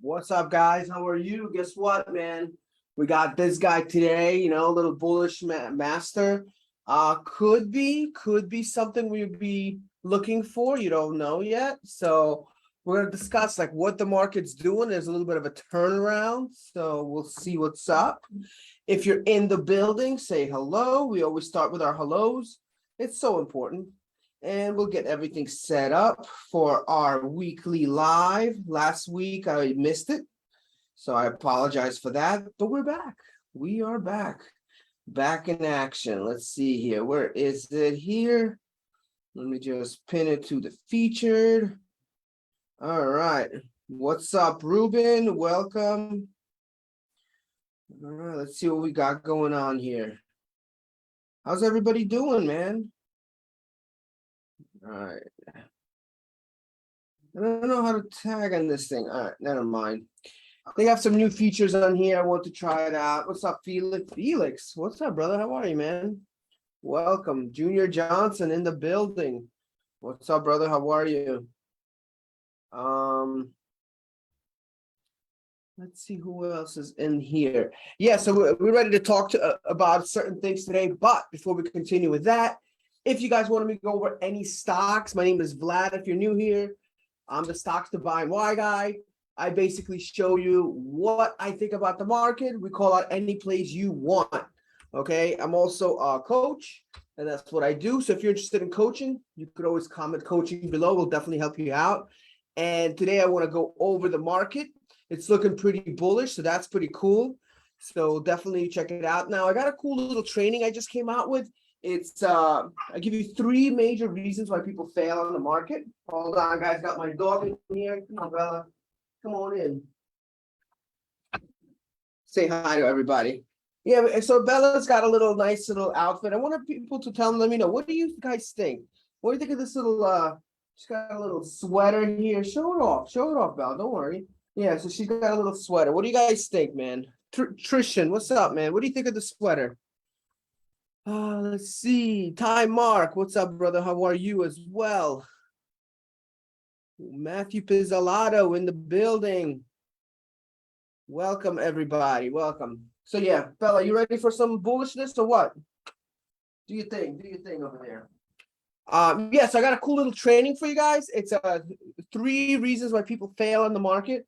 What's up, guys? How are you? Guess what, man? We got this guy today, a little bullish master. Could be something we'd be looking for. You don't know yet. So we're gonna discuss like what the market's doing. There's a little bit of a turnaround, so we'll see what's up. If you're in the building, say hello. We always start with our hellos. It's so important. And we'll get everything set up for our weekly live. Last week I missed it, so I apologize for that, but we're back. We are back. Back in action. Let's see here. Where is it here? Let me just pin it to the featured. All right. What's up, Ruben? Welcome. All right, let's see what we got going on here. How's everybody doing, man? All right. I don't know how to tag on this thing. All right, never mind. They have some new features on here. I want to try it out. What's up, Felix? Felix, what's up, brother? How are you, man? Welcome. Junior Johnson in the building. What's up, brother? How are you? Let's see who else is in here. Yeah, so we're ready to talk about certain things today. But before we continue with that, if you guys want me to go over any stocks, my name is Vlad. If you're new here, I'm the stocks to buy and why guy. I basically show you what I think about the market. We call out any plays you want. Okay, I'm also a coach, and that's what I do. So if you're interested in coaching, you could always comment coaching below. We'll definitely help you out. And today I want to go over the market. It's looking pretty bullish, so that's pretty cool. So definitely check it out. Now I got a cool little training I just came out with. It's I give you 3 major reasons why people fail on the market. Hold on, guys. Got my dog in here. Come on, Bella. Come on in. Say hi to everybody. Yeah, so Bella's got a nice little outfit. I want people to let me know. What do you guys think? What do you think of this little she's got a little sweater here. Show it off. Show it off, Bella. Don't worry. Yeah, so she's got a little sweater. What do you guys think, man? Trishan, what's up, man? What do you think of the sweater? Let's see. Ty Mark, what's up, brother? How are you as well? Matthew Pizzolato in the building. Welcome, everybody. Welcome. So yeah, Bella, you ready for some bullishness or what? Do you think? Do you think over there? Yeah, so I got a cool little training for you guys. It's 3 reasons why people fail on the market.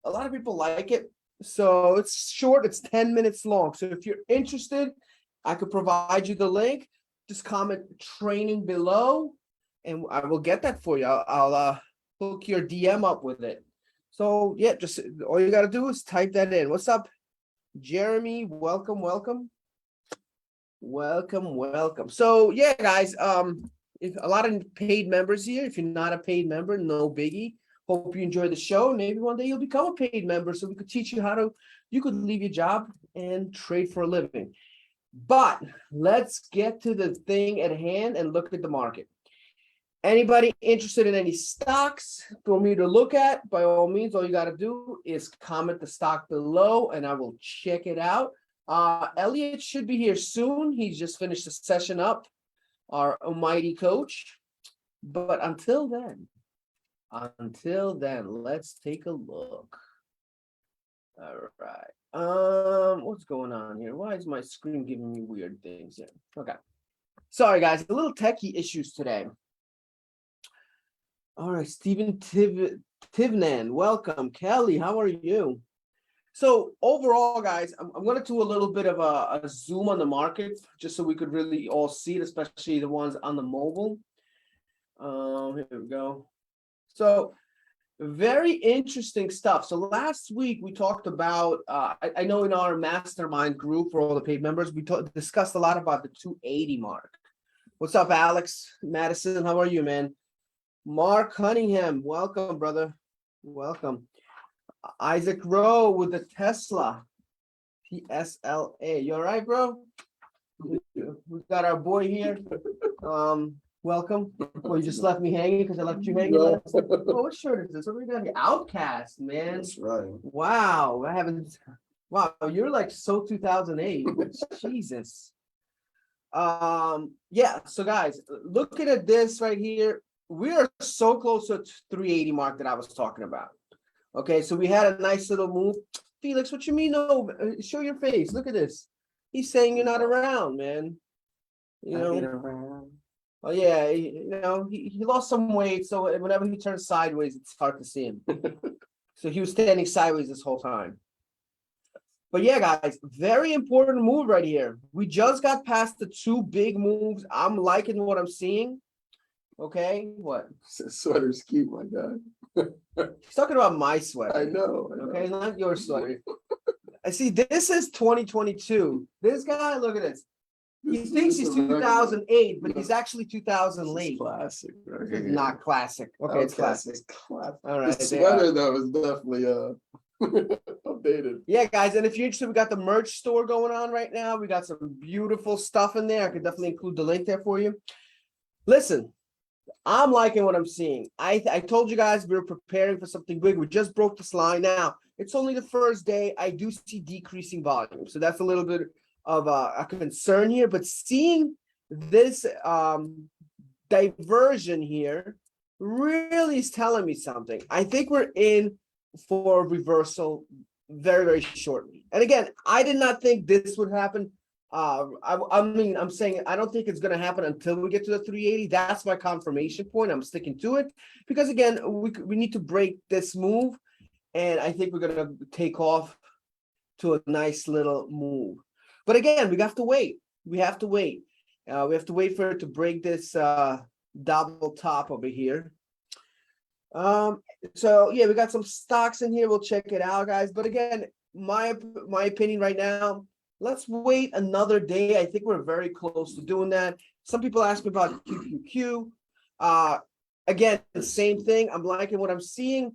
A lot of people like it. So it's short, it's 10 minutes long. So if you're interested, I could provide you the link. Just comment training below and I will get that for you. I'll hook your DM up with it. So yeah, just all you got to do is type that in. What's up, Jeremy? Welcome, welcome. Welcome, welcome. So yeah, guys, if a lot of paid members here. If you're not a paid member, no biggie. Hope you enjoy the show. Maybe one day you'll become a paid member so we could teach you you could leave your job and trade for a living. But let's get to the thing at hand and look at the market. Anybody interested in any stocks for me to look at? By all means, all you got to do is comment the stock below and I will check it out. Elliot should be here soon. He's just finished the session up, our almighty coach. But until then, let's take a look. All right. What's going on here? Why is my screen giving me weird things here? Okay. Sorry, guys. A little techie issues today. All right, Stephen Tivnan, welcome. Kelly, how are you? So overall, guys, I'm going to do a little bit of a zoom on the market just so we could really all see it, especially the ones on the mobile. Here we go. So very interesting stuff. So last week we talked about, I know in our mastermind group for all the paid members, we discussed a lot about the 280 mark. What's up, Alex Madison? How are you, man? Mark Cunningham, welcome, brother. Welcome. Isaac Rowe with the Tesla. TSLA. You all right, bro? We've got our boy here. Welcome. Well, you just left me hanging because I left you hanging. No. Oh, what shirt is this? What are we got here? Outcast, man. That's right. Wow. Wow, you're like so 2008. Jesus. Yeah, so guys, looking at this right here, we are so close to 380 mark that I was talking about. Okay, so we had a nice little move. Felix, what you mean? No, show your face. Look at this. He's saying you're not around, man. You know. Oh yeah, he lost some weight, so whenever he turns sideways, it's hard to see him. So he was standing sideways this whole time. But yeah, guys, very important move right here. We just got past the two big moves. I'm liking what I'm seeing. Okay, what? Sweater's cute, my God. He's talking about my sweater. I know. Okay, not your sweater. I see. This is 2022. This guy, look at this. He thinks he's 2008, but he's actually 2000 late. Classic, right? This is not classic. Okay, it's classic. It's classic. All right. The sweater though is definitely updated. Yeah, guys, and if you're interested, we got the merch store going on right now. We got some beautiful stuff in there. I could definitely include the link there for you. Listen, I'm liking what I'm seeing. I told you guys we were preparing for something big. We just broke this line. Now, it's only the first day. I do see decreasing volume. So that's a little bit of a concern here. But seeing this diversion here really is telling me something. I think we're in for a reversal very, very shortly. And again, I did not think this would happen. I'm saying I don't think it's going to happen until we get to the 380. That's my confirmation point. I'm sticking to it because again, we need to break this move, and I think we're going to take off to a nice little move. But again, we have to wait. We have to wait. We have to wait for it to break this double top over here. So yeah, we got some stocks in here. We'll check it out, guys. But again, my opinion right now, let's wait another day. I think we're very close to doing that. Some people ask me about QQQ. Again, the same thing. I'm liking what I'm seeing,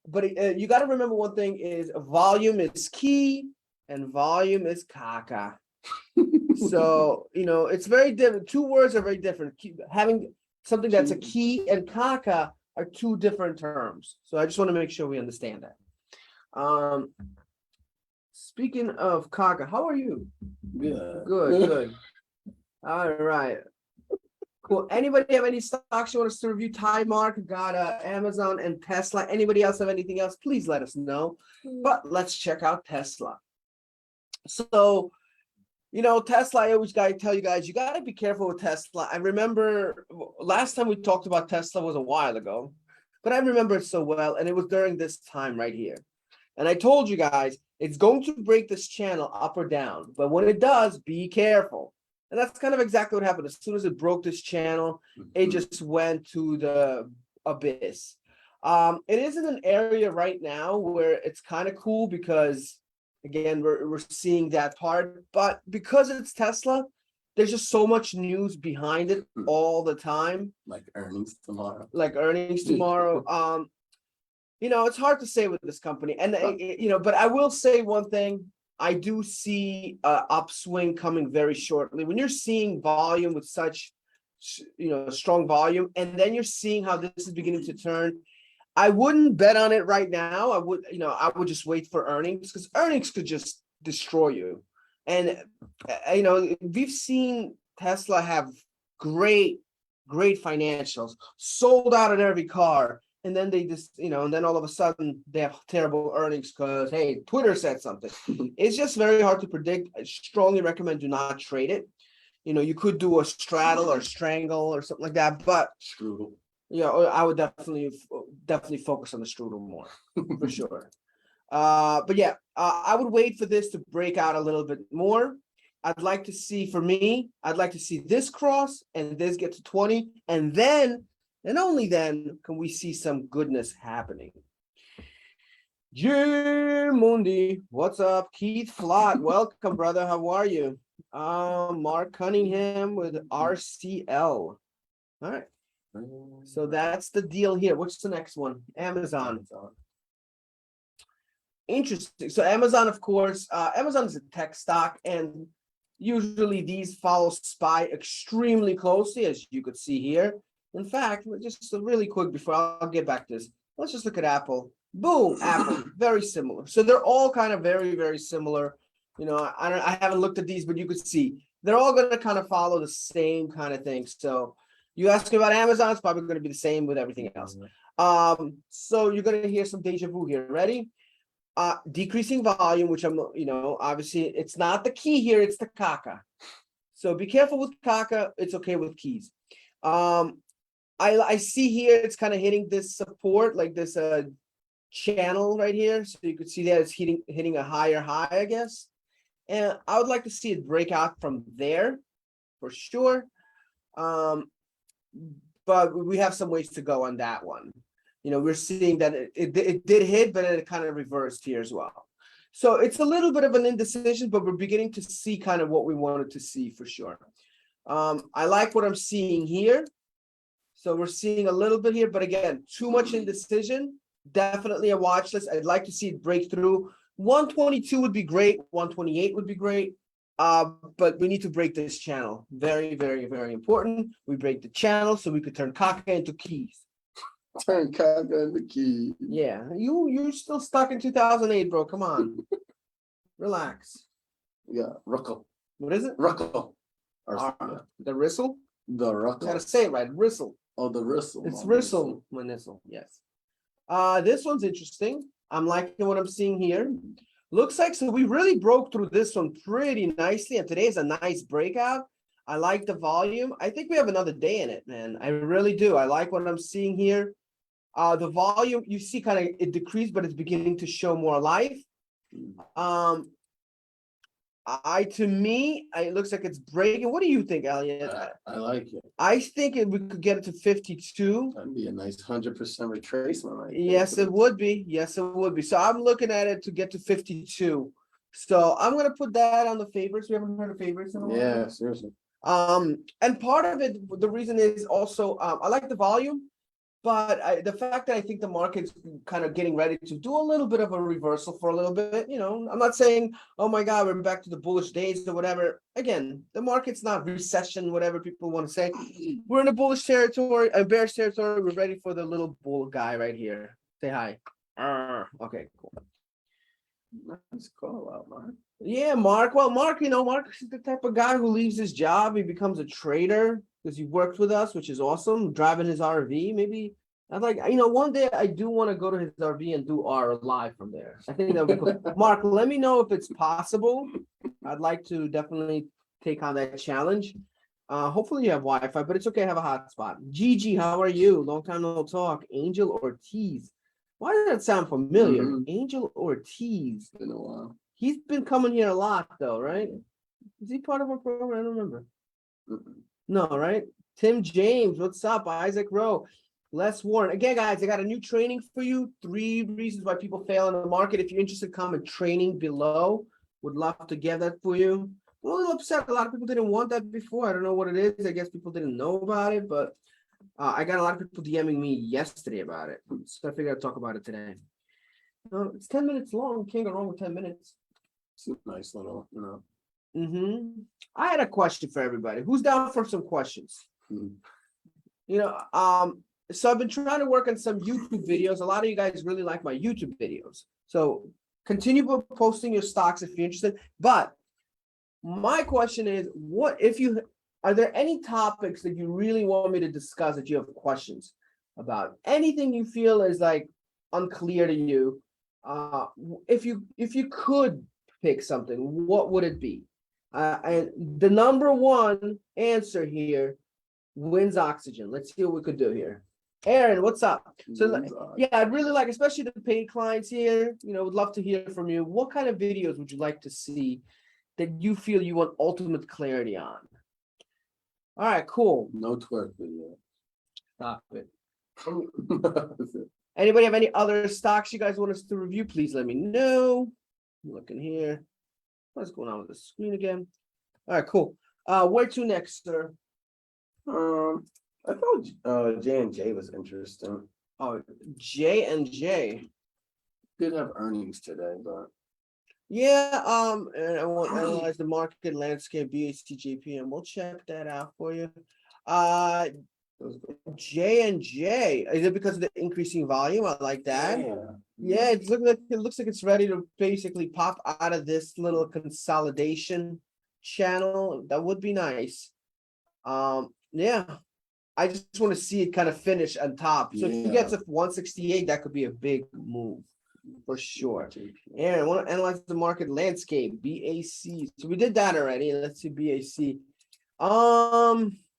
but you got to remember one thing is volume is key and volume is caca. So, it's very different. Two words are very different. Having something that's a key and caca are two different terms. So I just want to make sure we understand that. Speaking of caca, how are you? Yeah. Good. All right. Cool. Anybody have any stocks you want us to review? Tidemark, got Amazon and Tesla. Anybody else have anything else? Please let us know. But let's check out Tesla. So, Tesla, I always gotta tell you guys, you gotta be careful with Tesla. I remember last time we talked about Tesla was a while ago, but I remember it so well, and it was during this time right here. And I told you guys, it's going to break this channel up or down, but when it does, be careful. And that's kind of exactly what happened. As soon as it broke this channel, it just went to the abyss. It is in an area right now where it's kind of cool because, again, we're seeing that part. But because it's Tesla, there's just so much news behind it all the time. Like earnings tomorrow. It's hard to say with this company. And, but I will say one thing. I do see an upswing coming very shortly. When you're seeing volume with such, strong volume, and then you're seeing how this is beginning to turn, I wouldn't bet on it right now. I would just wait for earnings because earnings could just destroy you. And, we've seen Tesla have great financials, sold out at every car. And then they just, and then all of a sudden they have terrible earnings because, hey, Twitter said something. It's just very hard to predict. I strongly recommend do not trade it. You could do a straddle or strangle or something like that, but strudel. Yeah, I would definitely focus on the strudel more for sure. But yeah, I would wait for this to break out a little bit more. I'd like to see this cross and this get to 20, and then. And only then can we see some goodness happening. Jim Mundi, what's up? Keith Flott, welcome, brother. How are you? Mark Cunningham with RCL. All right. So that's the deal here. What's the next one? Amazon. Interesting. So Amazon, of course, Amazon is a tech stock, and usually these follow SPY extremely closely, as you could see here. In fact, just really quick before I'll get back to this, let's just look at Apple. Boom, Apple, very similar. So they're all kind of very, very similar. I haven't looked at these, but you could see they're all going to kind of follow the same kind of thing. So you ask me about Amazon, it's probably going to be the same with everything else. So you're gonna hear some deja vu here. Ready? Decreasing volume, which I'm, obviously it's not the key here, it's the Kaka. So be careful with Kaka. It's okay with keys. I see here it's kind of hitting this support, like this channel right here. So you could see that it's hitting a higher high, I guess. And I would like to see it break out from there for sure. But we have some ways to go on that one. We're seeing that it did hit, but it kind of reversed here as well. So it's a little bit of an indecision, but we're beginning to see kind of what we wanted to see for sure. I like what I'm seeing here. So we're seeing a little bit here, but again, too much indecision. Definitely a watch list. I'd like to see it break through. 122 would be great. 128 would be great. But we need to break this channel. Very, very, very important. We break the channel so we could turn Kaka into keys. Turn Kaka into keys. Yeah, you're still stuck in 2008, bro. Come on. Relax. Yeah, Ruckle. What is it? Ruckle. The Rissel? The Ruckle. Gotta say it right. Rissel. Oh, the Rissel. It's Rissel. Manissel, yes. This one's interesting. I'm liking what I'm seeing here. Looks like so we really broke through this one pretty nicely, and today is a nice breakout. I like the volume. I think we have another day in it, man. I really do. I like what I'm seeing here. The volume, you see kind of it decreased, but it's beginning to show more life. To me, it looks like it's breaking. What do you think, Elliot? I like it. I think we could get it to 52. That'd be a nice 100% retracement, right? Yes, it would be. Yes, it would be. So I'm looking at it to get to 52. So I'm gonna put that on the favorites. We haven't heard of favorites in a while. Yeah, seriously. And part of it, the reason is also I like the volume, but the fact that I think the market's kind of getting ready to do a little bit of a reversal for a little bit. I'm not saying, oh my God, we're back to the bullish days or whatever. Again, the market's not recession, whatever people want to say. We're in a bullish territory, a bearish territory. We're ready for the little bull guy right here. Say hi. Okay, cool. Nice call out, Mark. Yeah, Mark. Well, Mark is the type of guy who leaves his job. He becomes a trader because he worked with us, which is awesome. Driving his RV, maybe. I'd like, one day I do want to go to his RV and do our live from there. I think that would be cool. Mark, let me know if it's possible. I'd like to definitely take on that challenge. Hopefully you have Wi-Fi, but it's okay. I have a hotspot. Gigi, how are you? Long time no talk. Angel Ortiz. Why does that sound familiar? Angel Ortiz. It's been a while. He's been coming here a lot, though, right? Is he part of our program? I don't remember. No, right? Tim James, what's up? Isaac Rowe, Les Warren. Again, guys, I got a new training for you. 3 reasons why people fail in the market. If you're interested, comment training below. Would love to get that for you. I'm a little upset. A lot of people didn't want that before. I don't know what it is. I guess people didn't know about it, but I got a lot of people DMing me yesterday about it. So I figured I'd talk about it today. It's 10 minutes long. Can't go wrong with 10 minutes. It's a nice little, I had a question for everybody. Who's down for some questions? So I've been trying to work on some YouTube videos. A lot of you guys really like my YouTube videos. So continue posting your stocks if you're interested. But my question is, are there any topics that you really want me to discuss that you have questions about? Anything you feel is like unclear to you? If you could pick something, what would it be? And the number one answer here wins oxygen. Let's see what we could do here. Aaron, what's up? So yeah, I'd really like, especially the paid clients here, would love to hear from you. What kind of videos would you like to see that you feel you want ultimate clarity on? All right, cool. No twerk video. Stop it. Anybody have any other stocks you guys want us to review? Please let me know. I'm looking here. What's going on with the screen again? All right, cool. Where to next, sir? I thought J&J was interesting. Oh, J&J. Did have earnings today, but yeah. And I want to analyze the market landscape, BHTJP, and we'll check that out for you. J&J. Is it because of the increasing volume? I like that. Yeah, it looks like it's ready to basically pop out of this little consolidation channel. That would be nice. Yeah. I just want to see it kind of finish on top. So if he Yeah. gets a 168, that could be a big move for sure. Aaron, want to analyze the market landscape, BAC. So we did that already. Let's see BAC.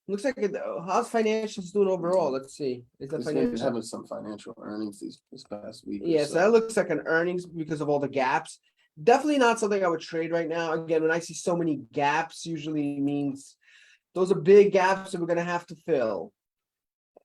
Looks like how's financials doing overall? Let's see. Is the It's been financial? having some financial earnings this past week. or Yeah, so that looks like an earnings because of all the gaps. Definitely not something I would trade right now. Again, when I see so many gaps, usually means those are big gaps that we're gonna have to fill.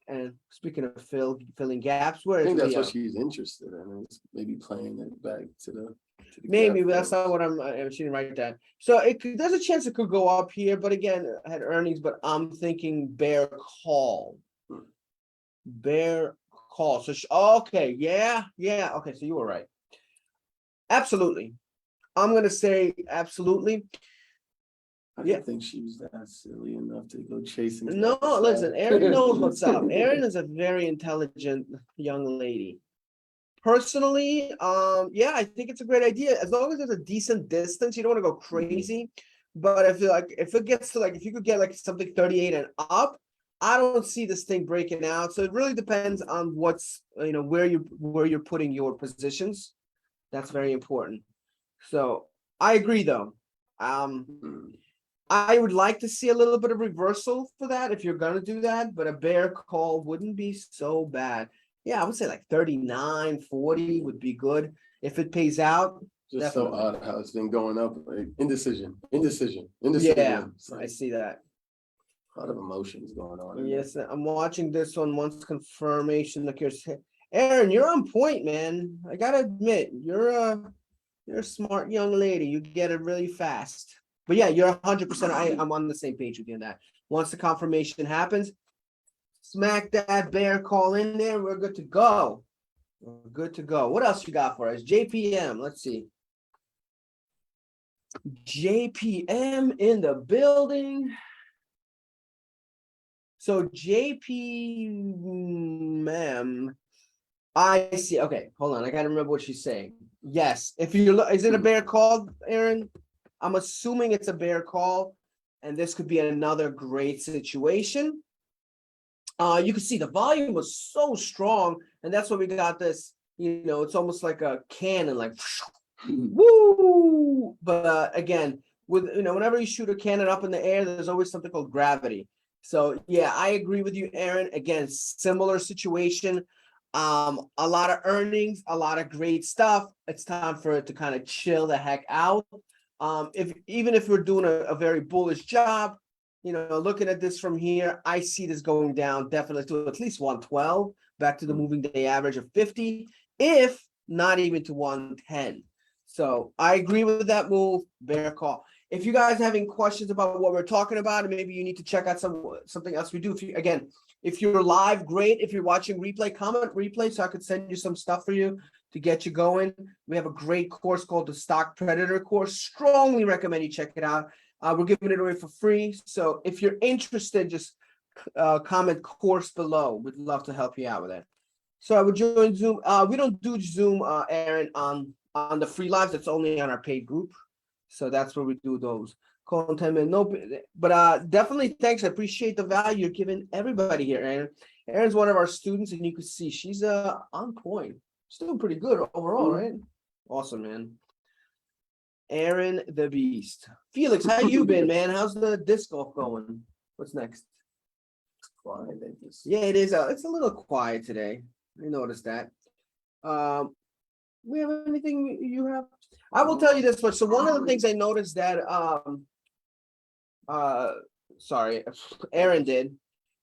And speaking of filling gaps, where I is think that's Leo? what she's interested in, is maybe playing it back to the. Maybe, gap but that's not fills. what she didn't write that. So there's a chance it could go up here, but again, I had earnings, but I'm thinking bear call. Bear call. So, okay, yeah, okay, so you were right. Absolutely. I'm gonna say absolutely. I Yeah. didn't think she was that silly enough to go chasing. No, listen, Erin knows what's up. Erin is a very intelligent young lady. Personally, yeah, I think it's a great idea. As long as there's a decent distance, you don't want to go crazy. But I feel like if it gets to if you could get like something 38 and up, I don't see this thing breaking out. So it really depends on what's, where you're putting your positions. That's very important. So I agree though. I would like to see a little bit of reversal for that if you're gonna do that, but a bear call wouldn't be so bad. Yeah, I would say like 39, 40 would be good if it pays out. Just so Definitely. odd how it's been going up, like indecision. Yeah, It's I like see that. a lot of emotions going on. in Yes, I'm watching this one once confirmation. Look, Aaron, you're on point, man. I gotta admit, you're a smart young lady. You get it really fast. But yeah, you're 100%. I'm on the same page with you on that. Once the confirmation happens, smack that bear call in there. We're good to go. We're good to go. What else you got for us? JPM. Let's see. JPM in the building. So JPM. I see. Okay, hold on. I gotta remember what she's saying. Yes. If you look, is it a bear call, Aaron? I'm assuming it's a bear call, and this could be another great situation. You can see the volume was so strong, and that's why we got this. It's almost like a cannon, like woo. But again, whenever you shoot a cannon up in the air, there's always something called gravity. So yeah, I agree with you, Aaron. Again, similar situation. A lot of earnings, a lot of great stuff. It's time for it to kind of chill the heck out. Even if we're doing a very bullish job, looking at this from here, I see this going down definitely to at least 112, back to the moving day average of 50, if not even to 110. So I agree with that move, bear call. If you guys have any questions about what we're talking about, and maybe you need to check out something else we do. If you're live, great. If you're watching replay, comment replay so I could send you some stuff for you to get you going. We have a great course called the Stock Predator course. Strongly recommend you check it out. We're giving it away for free. So if you're interested, just comment course below. We'd love to help you out with that. So I would join Zoom. We don't do Zoom, Aaron, on the free lives. It's only on our paid group. So that's where we do those. Content, no, but definitely thanks. I appreciate the value you're giving everybody here, Aaron. Aaron's one of our students, and you can see she's on point. She's doing pretty good overall, right? Awesome, man. Aaron the Beast. Felix, how you been, man? How's the disc golf going? What's next? Quiet, Yeah, it is. It's a little quiet today. I noticed that. We have anything you have? I will tell you this much. So one of the things I noticed that sorry, Aaron did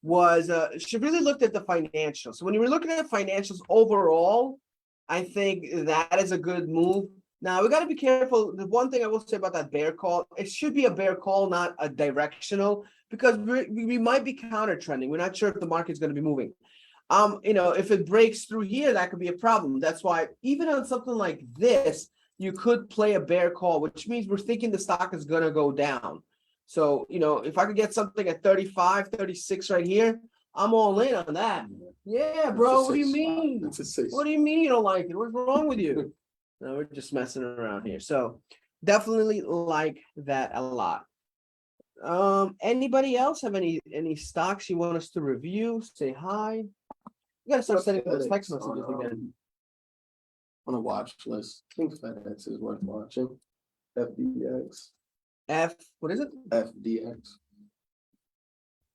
was she really looked at the financials. So when you were looking at financials overall, I think that is a good move. Now we got to be careful. The one thing I will say about that bear call, it should be a bear call, not a directional, because we might be counter trending. We're not sure if the market's going to be moving. If it breaks through here, that could be a problem. That's why even on something like this, you could play a bear call, which means we're thinking the stock is going to go down. So, if I could get something at 35, 36 right here, I'm all in on that. Yeah, bro. What do you mean? What do you mean you don't like it? What's wrong with you? No, we're just messing around here. So definitely like that a lot. Anybody else have any stocks you want us to review? Say hi. You gotta start sending those text FedEx messages again. On a watch list. I think FedEx is worth watching. FDX. What is it? FDX.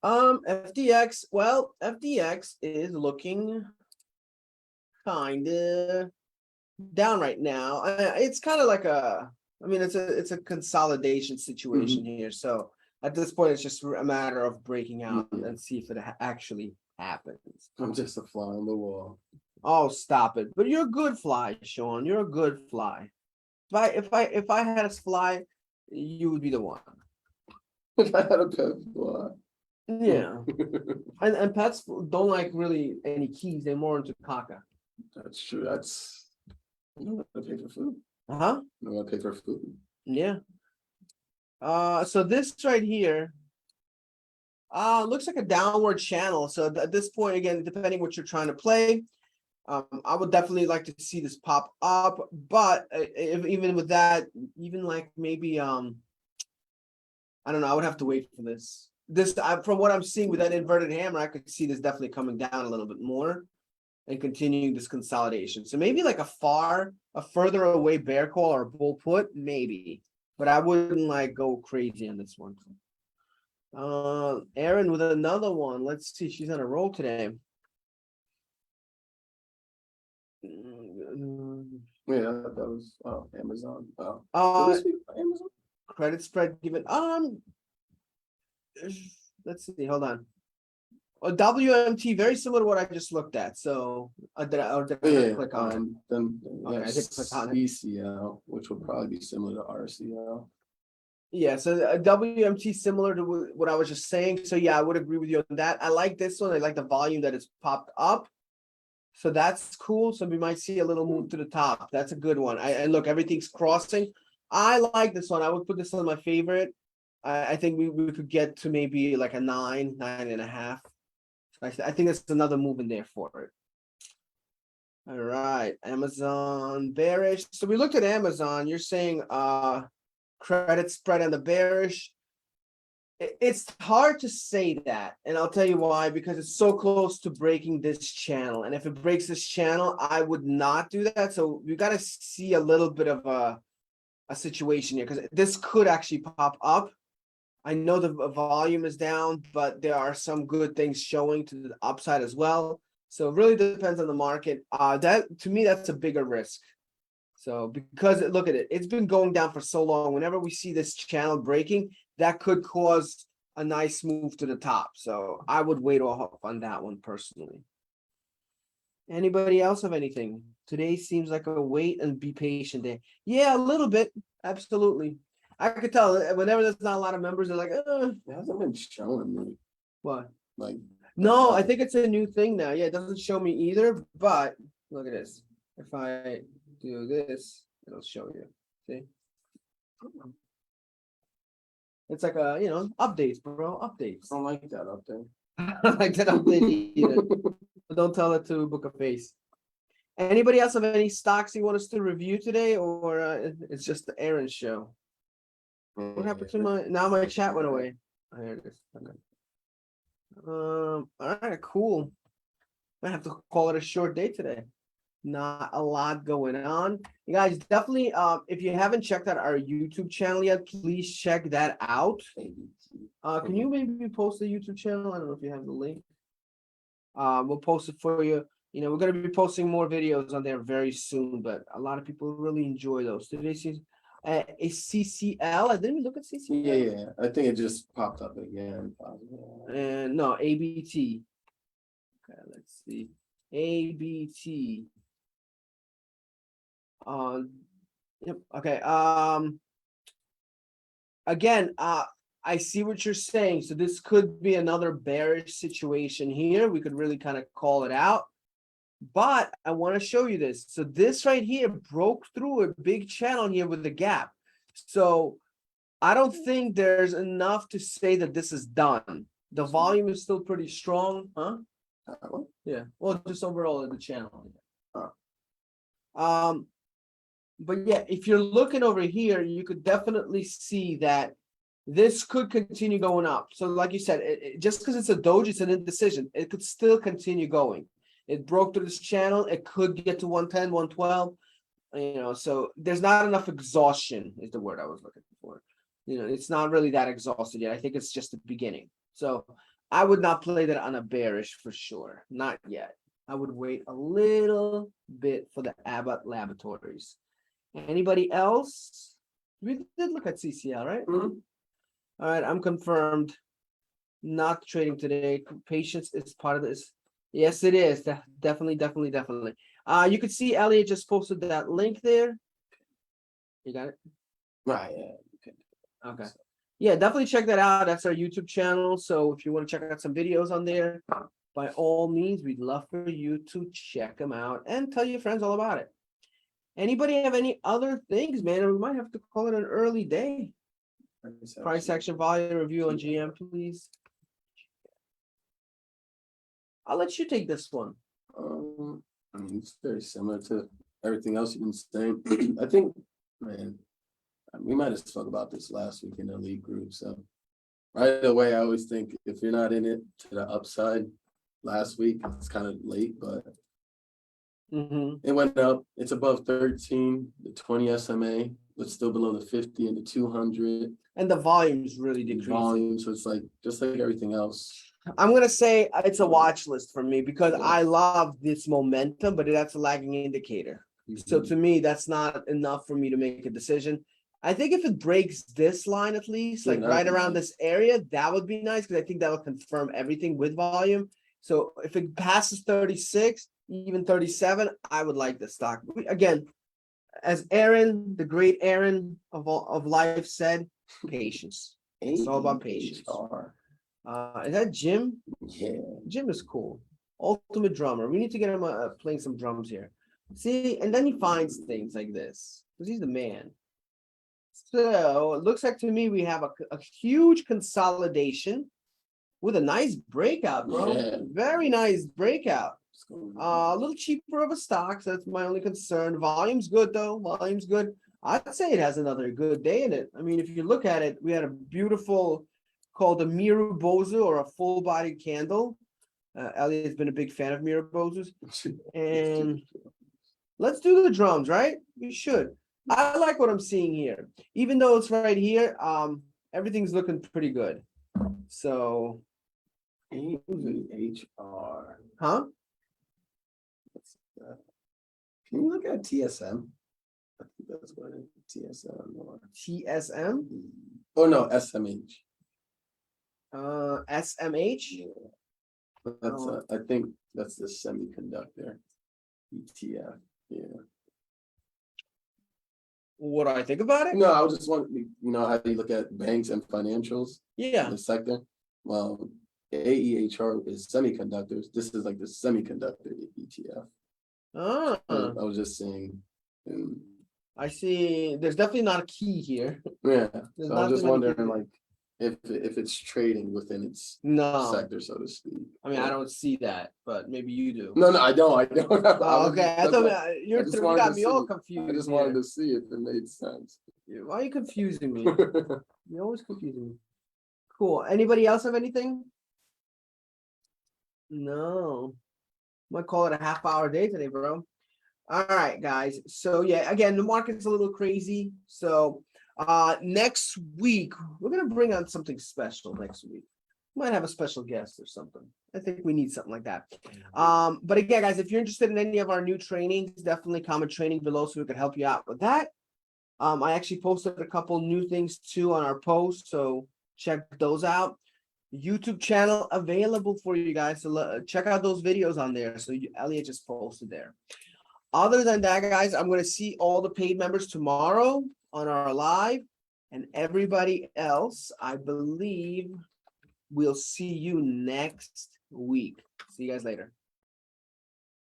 FDX, well, FDX is looking kinda down right now. It's kind of like I mean, it's a consolidation situation here. So at this point, it's just a matter of breaking out Mhm. and see if it actually happens. I'm just a fly on the wall. Oh, stop it! But you're a good fly, Sean. You're a good fly. If I had a fly, you would be the one. If I had a pet fly. Yeah, and pets don't like really any keys. They're more into caca. That's true. That's I'm gonna pay for food. Uh-huh. I'm gonna pay for food. Yeah. So this right here, looks like a downward channel. So at this point, again, depending what you're trying to play, I would definitely like to see this pop up. But if, even with that, even like maybe, I don't know, I would have to wait for this. From what I'm seeing with that inverted hammer, I could see this definitely coming down a little bit more and continuing this consolidation. So maybe like a further away bear call or bull put, maybe, but I wouldn't like go crazy on this one. Erin with another one. Let's see, she's on a roll today. Yeah, that was Amazon. Oh, Uh, this week, Amazon. credit spread given. Let's see. Hold on. A WMT, very similar to what I just looked at. So did I Yeah, click on it? then Okay, yeah, I did click on it. CCL, which would probably be similar to RCL. Yeah, so a WMT similar to what I was just saying. So yeah, I would agree with you on that. I like this one. I like the volume that it's popped up. So that's cool. So we might see a little move to the top. That's a good one. And look, everything's crossing. I like this one. I would put this on my favorite. I think we could get to maybe like a 9.5. I think that's another move in there for it. All right, Amazon bearish. So we looked at Amazon. You're saying credit spread on the bearish. It's hard to say that, and I'll tell you why, because it's so close to breaking this channel. And if it breaks this channel, I would not do that. So we got to see a little bit of a situation here, because this could actually pop up. I know the volume is down, but there are some good things showing to the upside as well. So it really depends on the market. That to me, that's a bigger risk. So because look at it, it's been going down for so long. Whenever we see this channel breaking, that could cause a nice move to the top. So I would wait off on that one personally. Anybody else have anything? Today seems like a wait and be patient day. Yeah, a little bit. Absolutely. I could tell whenever there's not a lot of members, they're like, It hasn't been showing me what? like. No, I think it's a new thing now. Yeah, it doesn't show me either, but look at this. If I do this, it'll show you. See? It's like updates, bro. Updates. I don't like that up there. I don't like that update either. But don't tell it to Book of Face. Anybody else have any stocks you want us to review today, or it's just the Aaron show? What happened to my chat went away? Oh, here it is. Okay. All right, cool. I have to call it a short day today. Not a lot going on. You guys definitely, if you haven't checked out our YouTube channel yet, please check that out. Can you maybe post the YouTube channel? I don't know if you have the link. We'll post it for you. You know, we're gonna be posting more videos on there very soon, but a lot of people really enjoy those. Did they see a CCL? I didn't look at CCL. Yeah. I think it just popped up again. And no, ABT. Okay, let's see. ABT. Yep. Okay. Again, I see what you're saying. So this could be another bearish situation here. We could really kind of call it out. But I want to show you this. So this right here broke through a big channel here with a gap. So I don't think there's enough to say that this is done. The volume is still pretty strong, huh? Yeah. Well, just overall in the channel. But yeah, if you're looking over here, you could definitely see that this could continue going up. So like you said, just because it's a doji, it's an indecision. It could still continue going. It broke through this channel. It could get to 110, 112. So there's not enough exhaustion is the word I was looking for. It's not really that exhausted yet. I think it's just the beginning. So I would not play that on a bearish for sure. Not yet. I would wait a little bit for the Abbott Laboratories. Anybody else? We did look at CCL, right? Mhm. All right, I'm confirmed. Not trading today. Patience is part of this. Yes, it is. Definitely. You could see Elliot just posted that link there. You got it? Right, yeah. Okay. Yeah, definitely check that out. That's our YouTube channel. So if you want to check out some videos on there, by all means, we'd love for you to check them out and tell your friends all about it. Anybody have any other things, man? We might have to call it an early day. Price action volume review on GM, please. I'll let you take this one. I mean, it's very similar to everything else you've been saying. I think, man, we might have spoke about this last week in the league group. So right away, I always think if you're not in it to the upside last week, it's kind of late, but it went up. It's above 13, the 20 SMA, but still below the 50 and the 200. And the volume's really decreasing. Volume, so it's like just like everything else. I'm gonna say it's a watch list for me because I love this momentum, but that's a lagging indicator. So to me, that's not enough for me to make a decision. I think if it breaks this line at least, like right around this area, that would be nice because I think that will confirm everything with volume. So if it passes 36, even 37, I would like the stock. Again, as Aaron, the great Aaron of life said, patience. It's all about patience. Is that Jim? Yeah. Jim is cool. Ultimate drummer. We need to get him playing some drums here. See, and then he finds things like this because he's the man. So it looks like to me we have a huge consolidation with a nice breakout, bro. Yeah. Very nice breakout. A little cheaper of a stock, so that's my only concern. Volume's good though. Volume's good. I'd say it has another good day in it. I mean, if you look at it, we had a beautiful called a Miru Bozu or a full body candle. Elliot's been a big fan of Miru Bozus. And let's do the drums, right? We should. I like what I'm seeing here. Even though it's right here, everything's looking pretty good. So AHR. huh? Can you look at TSM? I think that's what it is. TSM or TSM? oh no, SMH. SMH? Yeah. That's I think that's the semiconductor ETF. Yeah. What do I think about it? No, I was just wondering, how you look at banks and financials in Yeah. the sector. Well, AEHR is semiconductors. This is like the semiconductor ETF. Oh, I was just saying. I see. There's definitely not a key here. Yeah. There's So I'm not just too many wondering, keys. like, if it's trading within its No, sector, so to speak. I mean I don't see that, but maybe you do. No, I don't. Oh, okay, I thought you just wanted got to me all see. confused. I just here. wanted to see if it made sense. Why are you confusing me? You're always confusing me. Cool. Anybody else have anything? No. I'm gonna call it a half-hour day today, bro. All right, guys. So yeah, again, the market's a little crazy. So next week, we're gonna bring on something special next week. Might have a special guest or something. I think we need something like that. But again, guys, if you're interested in any of our new trainings, definitely comment training below so we can help you out with that. I actually posted a couple new things too on our post, so check those out. YouTube channel available for you guys to check out those videos on there. So Elliot just posted there. Other than that, guys, I'm going to see all the paid members tomorrow on our live, and everybody else, I believe, we'll see you next week. See you guys later.